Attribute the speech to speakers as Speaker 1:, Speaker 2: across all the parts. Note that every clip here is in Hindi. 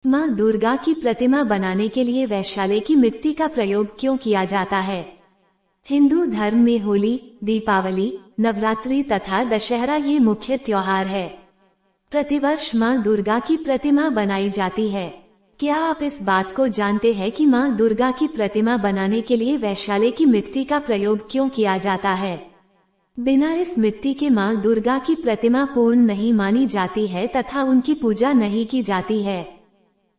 Speaker 1: माँ दुर्गा की प्रतिमा बनाने के लिए वैशाली की मिट्टी का प्रयोग क्यों किया जाता है? हिंदू धर्म में होली, दीपावली, नवरात्रि तथा दशहरा ये मुख्य त्योहार है। प्रतिवर्ष माँ दुर्गा की प्रतिमा बनाई जाती है। क्या आप इस बात को जानते हैं कि माँ दुर्गा की प्रतिमा बनाने के लिए वैशाली की मिट्टी का प्रयोग क्यों किया जाता है? बिना इस मिट्टी के माँ दुर्गा की प्रतिमा पूर्ण नहीं मानी जाती है तथा उनकी पूजा नहीं की जाती है।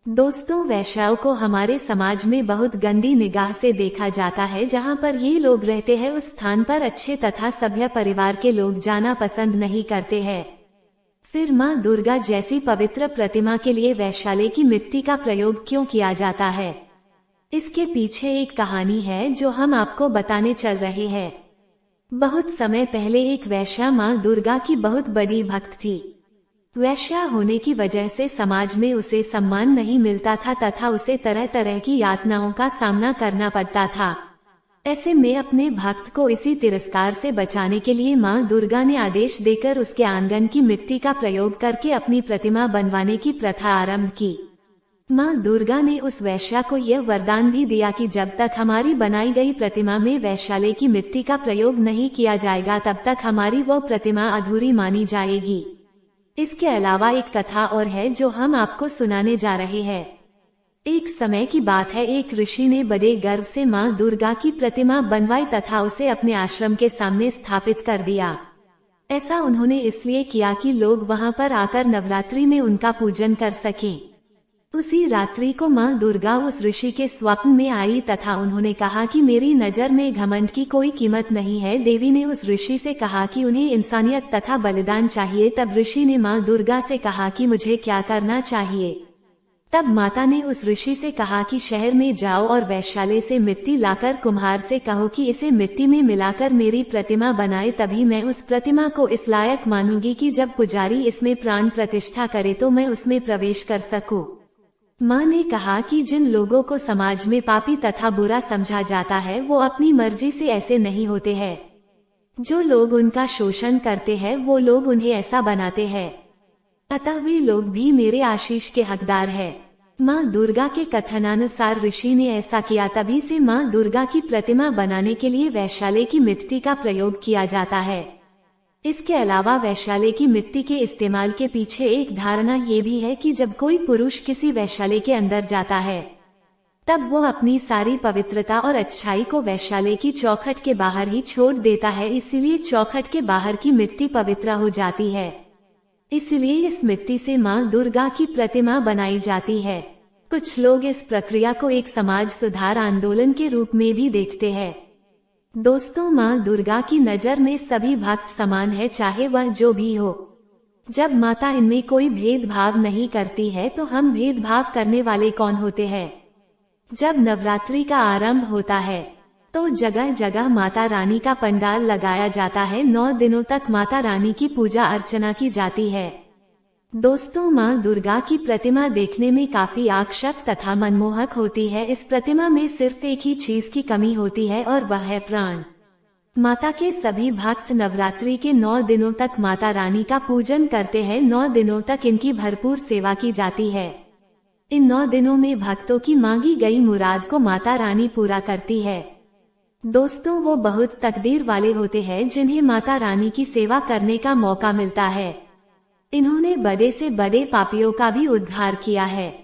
Speaker 1: दोस्तों, वैश्याओं को हमारे समाज में बहुत गंदी निगाह से देखा जाता है। जहाँ पर ये लोग रहते हैं उस स्थान पर अच्छे तथा सभ्य परिवार के लोग जाना पसंद नहीं करते हैं। फिर माँ दुर्गा जैसी पवित्र प्रतिमा के लिए वैशाली की मिट्टी का प्रयोग क्यों किया जाता है? इसके पीछे एक कहानी है जो हम आपको बताने चल रहे हैं। बहुत समय पहले एक वैश्या माँ दुर्गा की बहुत बड़ी भक्त थी। वैश्या होने की वजह से समाज में उसे सम्मान नहीं मिलता था तथा उसे तरह तरह की यातनाओं का सामना करना पड़ता था। ऐसे में अपने भक्त को इसी तिरस्कार से बचाने के लिए माँ दुर्गा ने आदेश देकर उसके आंगन की मिट्टी का प्रयोग करके अपनी प्रतिमा बनवाने की प्रथा आरंभ की। माँ दुर्गा ने उस वैश्या को यह वरदान भी दिया कि जब तक हमारी बनाई गई प्रतिमा में वैशाली की मिट्टी का प्रयोग नहीं किया जाएगा तब तक हमारी वो प्रतिमा अधूरी मानी जाएगी। इसके अलावा एक कथा और है जो हम आपको सुनाने जा रहे हैं। एक समय की बात है, एक ऋषि ने बड़े गर्व से माँ दुर्गा की प्रतिमा बनवाई तथा उसे अपने आश्रम के सामने स्थापित कर दिया। ऐसा उन्होंने इसलिए किया कि लोग वहां पर आकर नवरात्रि में उनका पूजन कर सकें। उसी रात्रि को माँ दुर्गा उस ऋषि के स्वप्न में आई तथा उन्होंने कहा कि मेरी नजर में घमंड की कोई कीमत नहीं है। देवी ने उस ऋषि से कहा कि उन्हें इंसानियत तथा बलिदान चाहिए। तब ऋषि ने माँ दुर्गा से कहा कि मुझे क्या करना चाहिए? तब माता ने उस ऋषि से कहा कि शहर में जाओ और वैशाली से मिट्टी लाकर कुम्हार से कहो कि इसे मिट्टी में मिलाकर मेरी प्रतिमा बनाए, तभी मैं उस प्रतिमा को इस लायक मानूंगी कि जब पुजारी इसमें प्राण प्रतिष्ठा करे तो मैं उसमें प्रवेश कर सकूं। माँ ने कहा कि जिन लोगों को समाज में पापी तथा बुरा समझा जाता है वो अपनी मर्जी से ऐसे नहीं होते हैं। जो लोग उनका शोषण करते हैं वो लोग उन्हें ऐसा बनाते हैं, अतः वे लोग भी मेरे आशीष के हकदार है। माँ दुर्गा के कथनानुसार ऋषि ने ऐसा किया, तभी से माँ दुर्गा की प्रतिमा बनाने के लिए वैशाली की मिट्टी का प्रयोग किया जाता है। इसके अलावा वैशाली की मिट्टी के इस्तेमाल के पीछे एक धारणा ये भी है कि जब कोई पुरुष किसी वैशाली के अंदर जाता है तब वो अपनी सारी पवित्रता और अच्छाई को वैशाली की चौखट के बाहर ही छोड़ देता है। इसीलिए चौखट के बाहर की मिट्टी पवित्र हो जाती है। इसलिए इस मिट्टी से माँ दुर्गा की प्रतिमा बनाई जाती है। कुछ लोग इस प्रक्रिया को एक समाज सुधार आंदोलन के रूप में भी देखते हैं। दोस्तों, माँ दुर्गा की नजर में सभी भक्त समान है, चाहे वह जो भी हो। जब माता इनमें कोई भेदभाव नहीं करती है तो हम भेदभाव करने वाले कौन होते हैं? जब नवरात्रि का आरंभ होता है तो जगह जगह माता रानी का पंडाल लगाया जाता है। 9 दिनों तक माता रानी की पूजा अर्चना की जाती है। दोस्तों, माँ दुर्गा की प्रतिमा देखने में काफी आकर्षक तथा मनमोहक होती है। इस प्रतिमा में सिर्फ एक ही चीज की कमी होती है और वह है प्राण। माता के सभी भक्त नवरात्रि के 9 दिनों तक माता रानी का पूजन करते हैं। 9 दिनों तक इनकी भरपूर सेवा की जाती है। इन 9 दिनों में भक्तों की मांगी गई मुराद को माता रानी पूरा करती है। दोस्तों, वो बहुत तकदीर वाले होते हैं जिन्हें माता रानी की सेवा करने का मौका मिलता है। इन्होंने बड़े से बड़े पापियों का भी उद्धार किया है।